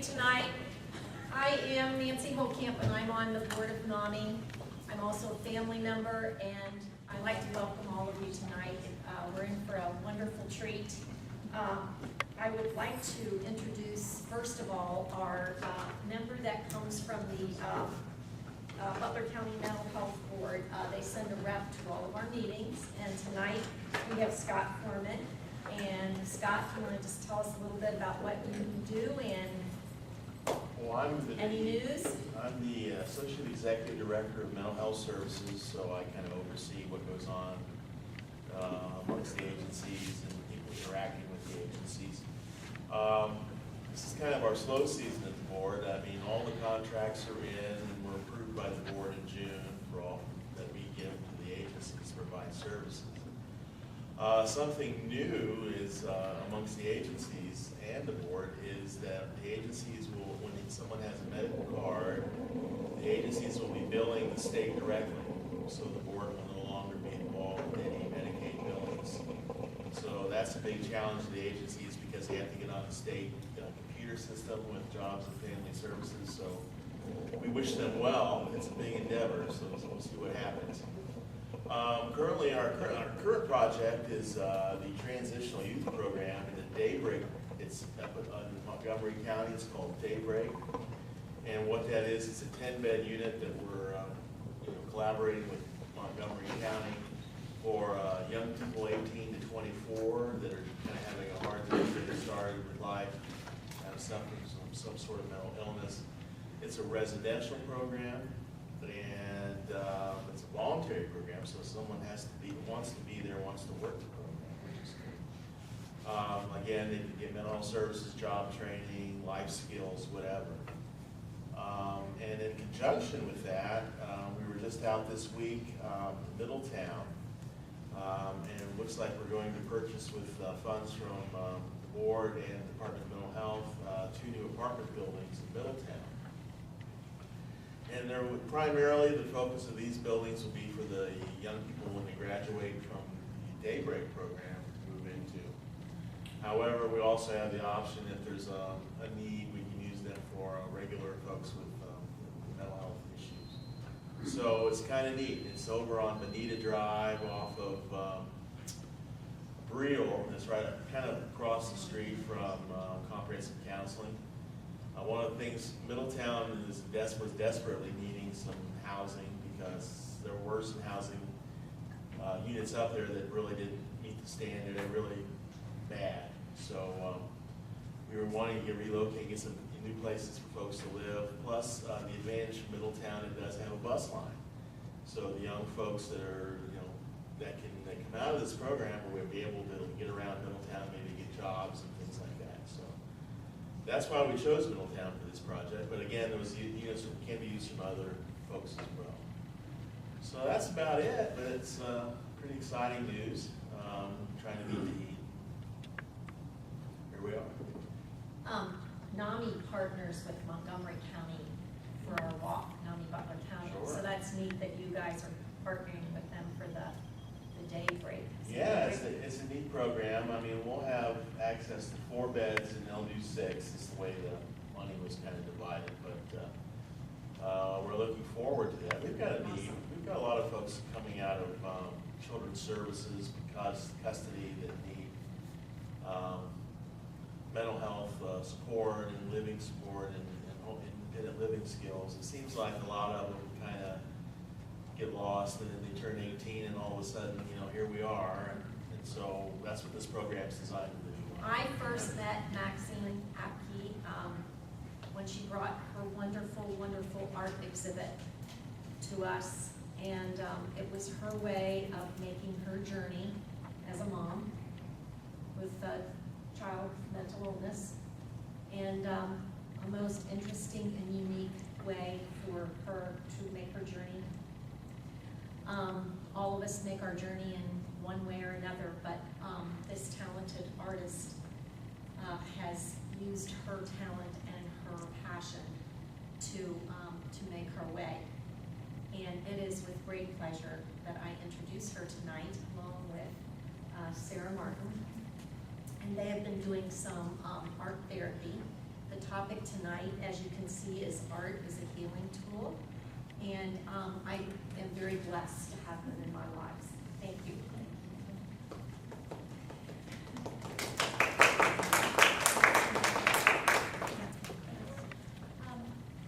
tonight. I am Nancy Holtkamp, and I'm on the board of NAMI. I'm also a family member, and I'd like to welcome all of you tonight. We're in for a wonderful treat. I would like to introduce, first of all, our member that comes from the Butler County Mental Health Board. They send a rep to all of our meetings, and tonight we have Scott Foreman. And Scott, you want to just tell us a little bit about what you do and any news? I'm the Associate Executive Director of Mental Health Services, so I kind of oversee what goes on amongst the agencies and people interacting with the agencies. This is kind of our slow season at the board. I mean, all the contracts are in and were approved by the board in June for all that we give to the agencies to provide services. Something new is amongst the agencies and the board is that the agencies will, when someone has a medical card, the agencies will be billing the state directly. So the board will no longer be involved in any Medicaid billings. So that's a big challenge to the agencies because they have to get on the state computer system with jobs and family services. So we wish them well. It's a big endeavor, so we'll see what happens. Currently, our current project is the Transitional Youth Program in the Daybreak. It's up in Montgomery County. It's called Daybreak. And what that is, it's a 10-bed unit that we're collaborating with Montgomery County for young people 18 to 24 that are kind of having a hard time getting started with life, suffering from some sort of mental illness. It's a residential program. And it's a voluntary program, so someone wants to be there, wants to work the program, which is good. Again, they can get mental health services, job training, life skills, whatever. And in conjunction with that, we were just out this week in Middletown, and it looks like we're going to purchase with funds from the board and Department of Mental Health 2 new apartment buildings in Middletown. And primarily the focus of these buildings will be for the young people when they graduate from the Daybreak program to move into. However, we also have the option if there's a need, we can use them for regular folks with mental health issues. So it's kind of neat. It's over on Bonita Drive off of Briel. It's right kind of across the street from Comprehensive Counseling. One of the things, Middletown was desperately needing some housing because there were some housing units up there that really didn't meet the standard. They're really bad. So we were wanting to relocate, get some new places for folks to live. Plus, the advantage of Middletown, it does have a bus line. So the young folks that are, that come out of this program will be able to get around Middletown, maybe get jobs and things like that. So that's why we chose Middletown for this project, but again, there was units that can be used from other folks as well. So that's about it, but it's pretty exciting news. Trying to meet the heat. Here we are. NAMI partners with Montgomery County for our walk, NAMI Butler County. Sure. So that's neat that you guys are partnering with them for the Daybreak. Yeah, it's a neat program. I mean, we'll have access to 4 beds and they'll do 6. It's the way the money was kind of divided, but we're looking forward to that. We've got a lot of folks coming out of children's services because custody that need mental health support and living support and independent living skills. It seems like a lot of them kind of get lost and then they turn 18 and all of a sudden, here we are. And so that's what this program is designed to do. I first met Maxine Apkes when she brought her wonderful, wonderful art exhibit to us. And it was her way of making her journey as a mom with a child with mental illness. And a most interesting and unique way for her to make her journey. All of us make our journey in one way or another, but this talented artist has used her talent and her passion to make her way. And it is with great pleasure that I introduce her tonight, along with Sarah Martin. And they have been doing some art therapy. The The topic tonight, as you can see, is art as a healing tool. And I am very blessed to have them in my lives. Thank you.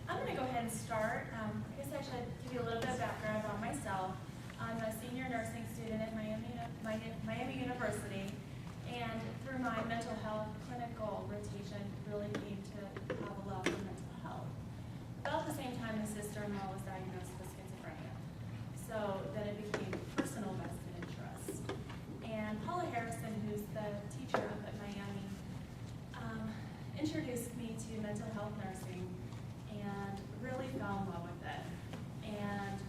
I'm going to go ahead and start. I guess I should give you a little bit of background on myself. I'm a senior nursing student at Miami University, and through my mental health clinical rotation, really came to have a love for mental health. About the same time, my sister-in-law was diagnosed with schizophrenia, so then it became personal vested interest. And Paula Harrison, who's the teacher up at Miami, introduced me to mental health nursing and really fell in love with it. And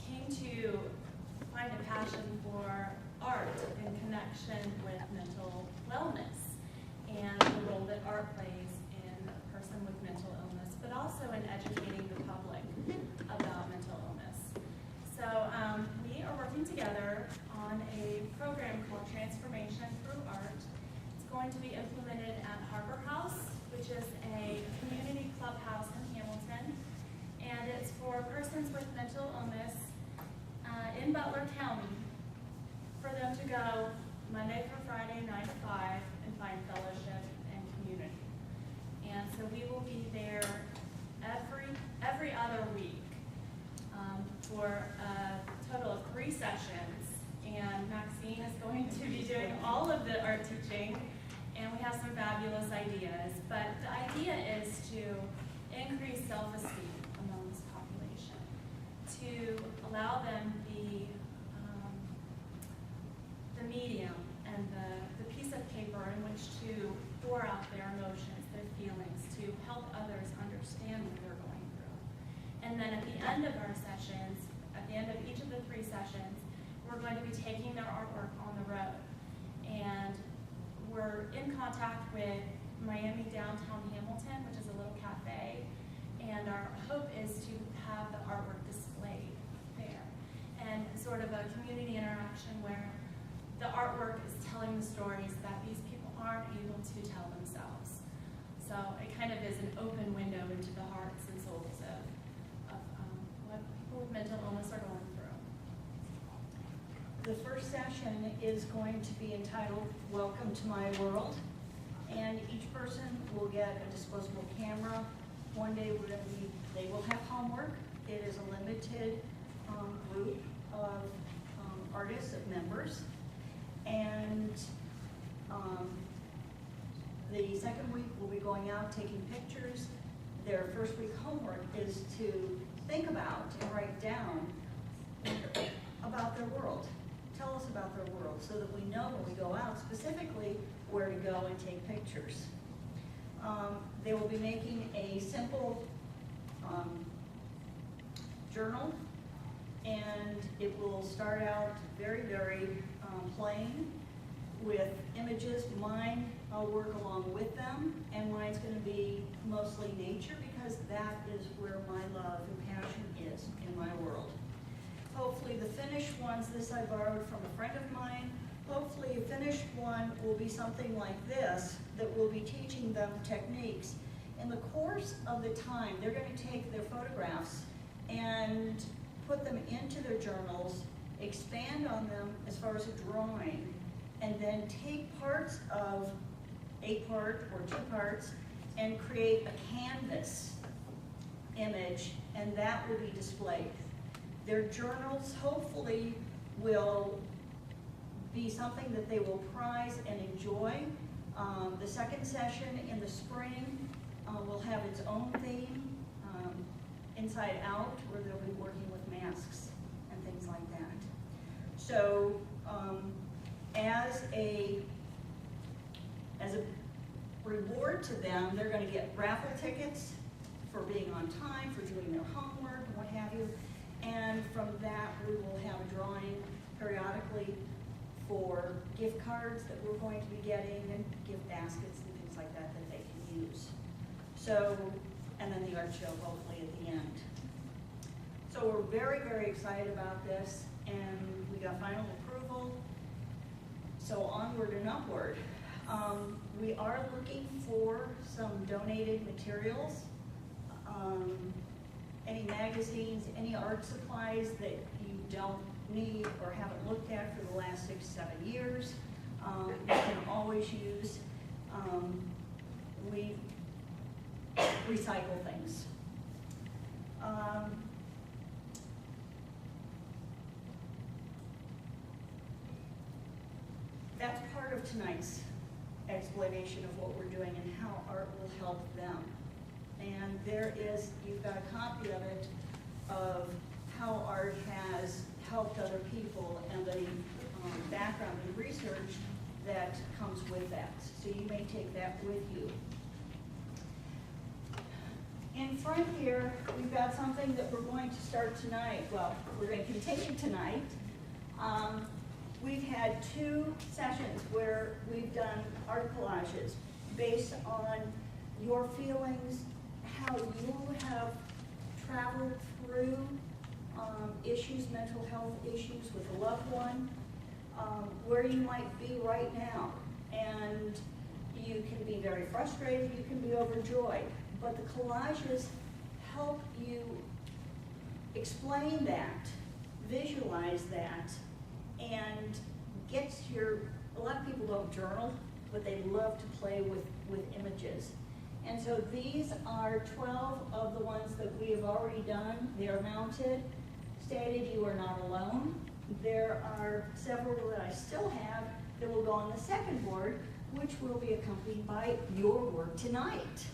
came to find a passion for art in connection with mental wellness and the role that art plays in a person with mental illness, but also in educating the public about mental illness. So we are working together on a program called Transformation Through Art. It's going to be implemented at Harbor House, which is a community clubhouse in Hamilton, and it's for persons with mental illness in Butler County, for them to go Monday through Friday, 9 to 5, and find fellowship and community. And so we will be there every other week for a total of 3 sessions. And Maxine is going to be doing all of the art teaching, and we have some fabulous ideas. But the idea is to increase self-esteem among this population, to allow them the medium and the piece of paper in which to pour out their emotions, their feelings, to help others understand what they're going through. And then at the end of our sessions, at the end of each of the 3 sessions, we're going to be taking their artwork on the road. And we're in contact with Miami Downtown Hamilton, which is a little cafe, and our hope is to have the artwork displayed there. And sort of a community interaction where the artwork is telling the stories that these people aren't able to tell themselves. So it kind of is an open window into the hearts and souls of what people with mental illness are going through. The first session is going to be entitled Welcome to My World, and each person will get a disposable camera. One day they will have homework. It is a limited group of artists, of members. And the second week we'll be going out taking pictures. Their first week homework is to think about and write down about their world. Tell us about their world so that we know when we go out specifically where to go and take pictures. They will be making a simple journal, and it will start out very, very plain with images. Mine, I'll work along with them, and mine's going to be mostly nature because that is where my love and passion is in my world. Hopefully the finished ones, this I borrowed from a friend of mine, hopefully a finished one will be something like this that will be teaching them techniques. In the course of the time, they're going to take their photographs and put them into their journals, expand on them as far as a drawing, and then take parts of a part or 2 parts and create a canvas image, and that will be displayed. Their journals hopefully will be something that they will prize and enjoy. The second session in the spring will have its own theme, Inside Out, where they'll be working with masks and things like that. So as a reward to them, they're going to get raffle tickets for being on time, for doing their homework, and what have you. And from that, we will have a drawing periodically for gift cards that we're going to be getting, and gift baskets and things like that that they can use. So, and then the art show hopefully at the end. So we're very, very excited about this, and we got final approval. So onward and upward. We are looking for some donated materials, any magazines, any art supplies that you don't need or haven't looked at for the last 6, 7 years. You can always use. We recycle things. That's part of tonight's explanation of what we're doing and how art will help them. And there is, you've got a copy of it, of how art has helped other people and the background and research that comes with that. So you may take that with you. In front here, we've got something that we're going to start tonight. Well, we're going to continue tonight. We've had 2 sessions where we've done art collages based on your feelings, how you have traveled through issues, mental health issues with a loved one, where you might be right now. And you can be very frustrated, you can be overjoyed, but the collages help you explain that, visualize that, and get your, a lot of people don't journal, but they love to play with images. And so these are 12 of the ones that we have already done. They are mounted, stated you are not alone. There are several that I still have that will go on the second board, which will be accompanied by your work tonight.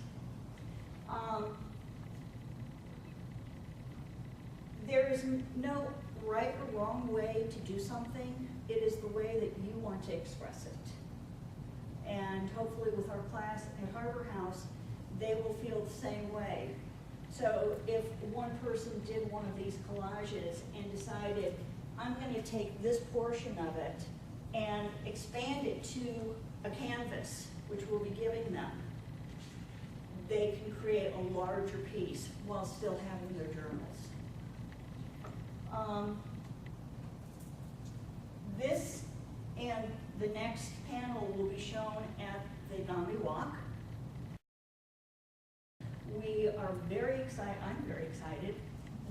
There is no right or wrong way to do something. It is the way that you want to express it. And hopefully with our class at Harbor House, they will feel the same way. So if one person did one of these collages and decided, I'm going to take this portion of it and expand it to a canvas, which we'll be giving them, they can create a larger piece while still having their journals. This and the next panel will be shown at the NAMI Walk. We are very excited, I'm very excited,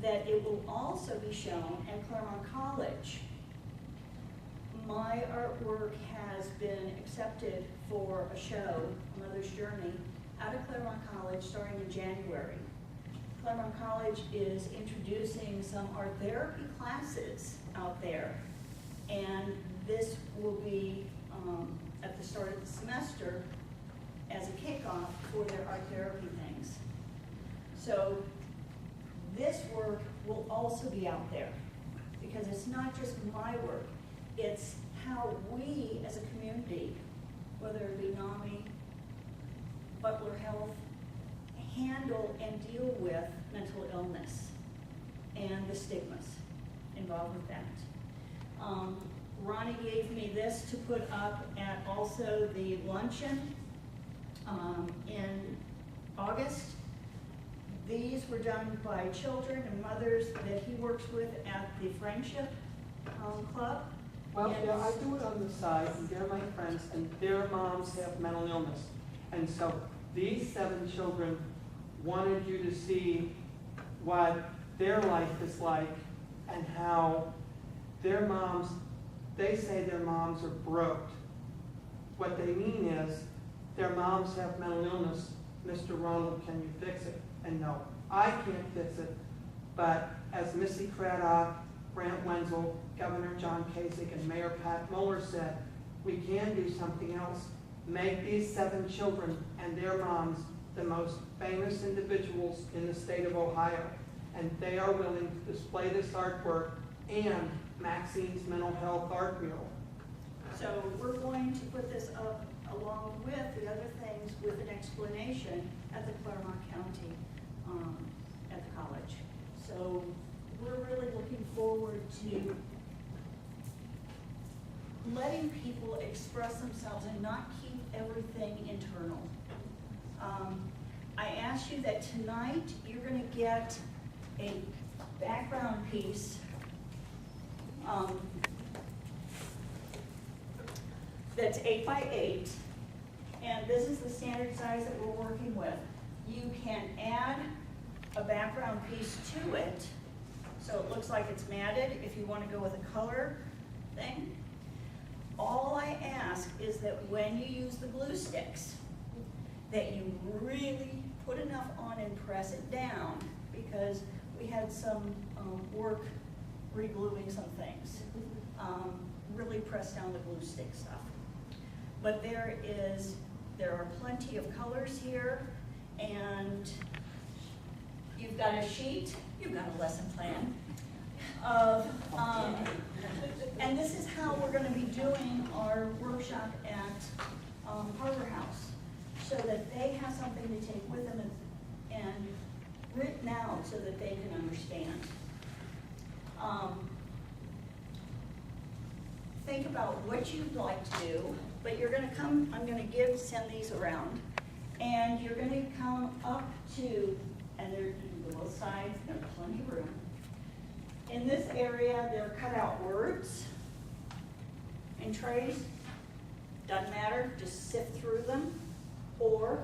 that it will also be shown at Claremont College. My artwork has been accepted for a show, Mother's Journey, out of Claremont College starting in January. Claremont College is introducing some art therapy classes out there, and this will be at the start of the semester as a kickoff for their art therapy things. So this work will also be out there, because it's not just my work, it's how we as a community, whether it be NAMI, Butler Health, handle and deal with mental illness and the stigmas involved with that. Ronnie gave me this to put up at also the luncheon in August. These were done by children and mothers that he works with at the Friendship Club. Well, yeah, I do it on the side, and they're my friends, and their moms have mental illness. And so these 7 children wanted you to see what their life is like and how their moms, they say their moms are broke. What they mean is their moms have mental illness. Mr. Ronald, can you fix it? And no, I can't fix it. But as Missy Craddock, Grant Wenzel, Governor John Kasich, and Mayor Pat Mueller said, we can do something else. Make these 7 children and their moms the most famous individuals in the state of Ohio. And they are willing to display this artwork and Maxine's mental health art mural. So we're going to put this up along with the other things with an explanation at the Claremont County at the college. So we're really looking forward to letting people express themselves and not keep everything internal. I asked you that tonight you're going to get a background piece that's 8 by 8, And this is the standard size that we're working with. You can add a background piece to it, so it looks like it's matted, if you want to go with a color thing. All I ask is that when you use the glue sticks, that you really put enough on and press it down, because we had some work re-gluing some things. Really press down the glue stick stuff. But there are plenty of colors here, and you've got a sheet, you've got a lesson plan of, and this is how we're going to be doing our workshop at Harbor House, so that they have something to take with them and written out so that they can understand. Think about what you'd like to do, but you're going to come, I'm going to send these around, and you're going to come up to, and they're on both sides, there's plenty of room. In this area, there are cut out words and trays. Doesn't matter, just sift through them. Or,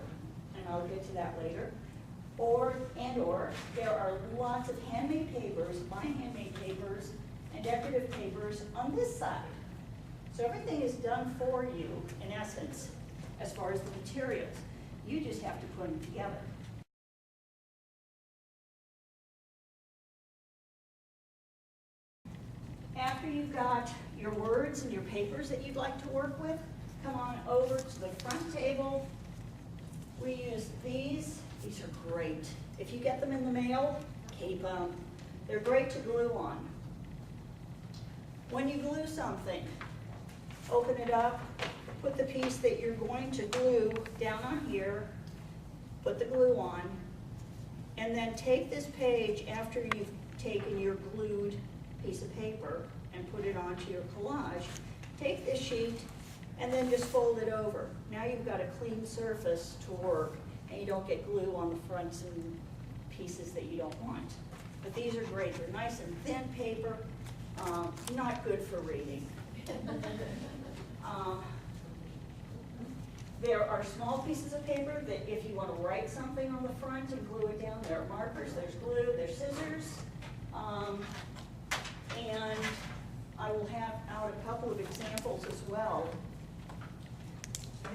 and I'll get to that later, or there are lots of handmade papers, my handmade papers, and decorative papers on this side. So everything is done for you, in essence, as far as the materials. You just have to put them together. After you've got your words and your papers that you'd like to work with, come on over to the front table. We use these. These are great. If you get them in the mail, keep them. They're great to glue on. When you glue something, open it up, put the piece that you're going to glue down on here, put the glue on, and then take this page after you've taken your glued piece of paper and put it onto your collage. Take this sheet and then just fold it over. Now you've got a clean surface to work, and you don't get glue on the fronts and pieces that you don't want. But these are great. They're nice and thin paper, not good for reading. There are small pieces of paper that if you want to write something on the front and glue it down, there are markers, there's glue, there's scissors. And I will have out a couple of examples as well.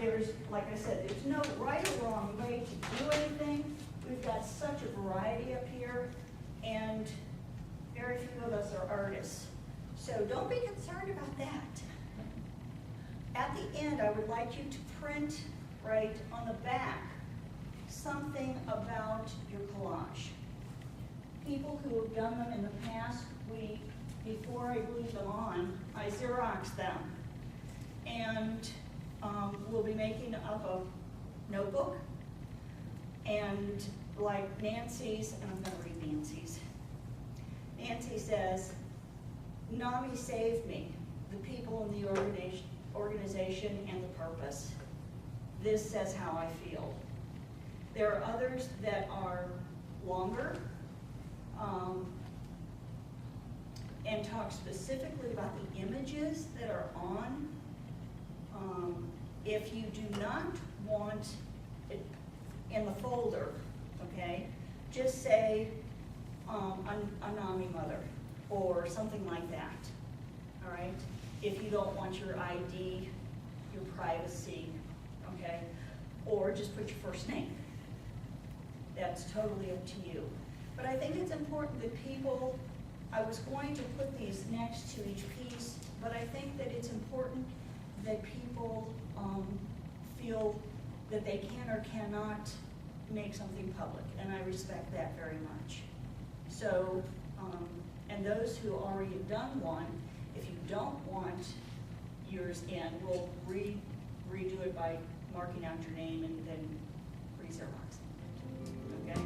There's, like I said, there's no right or wrong way to do anything. We've got such a variety up here, and very few of us are artists. So don't be concerned about that. At the end, I would like you to print, right on the back, something about your collage. People who have done them in the past, before I glued them on, I Xeroxed them. And we'll be making up a notebook. And like Nancy's, and I'm gonna read Nancy's. Nancy says, NAMI saved me, the people in the organization and the purpose. This says how I feel. There are others that are longer, and talk specifically about the images that are on. If you do not want it in the folder, okay, just say a NAMI mother or something like that, all right? If you don't want your ID, your privacy, okay? Or just put your first name. That's totally up to you. But I think it's important that people, I was going to put these next to each piece, but I think that it's important that people feel that they can or cannot make something public, and I respect that very much. So, and those who already have done one, if you don't want yours in, we'll redo it by marking out your name and then re-Xeroxing it, okay?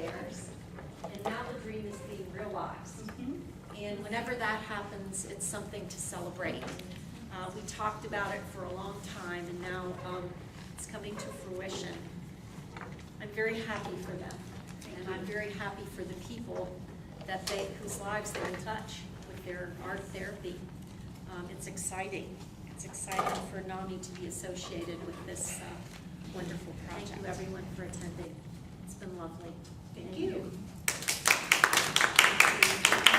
theirs, and now the dream is being realized. And whenever that happens, it's something to celebrate. We talked about it for a long time, and now it's coming to fruition. I'm very happy for them, and I'm very happy for the people whose lives they're in touch with their art therapy. It's exciting. It's exciting for NAMI to be associated with this wonderful project. Thank you, everyone, for attending. It's been lovely. Thank you. Thank you.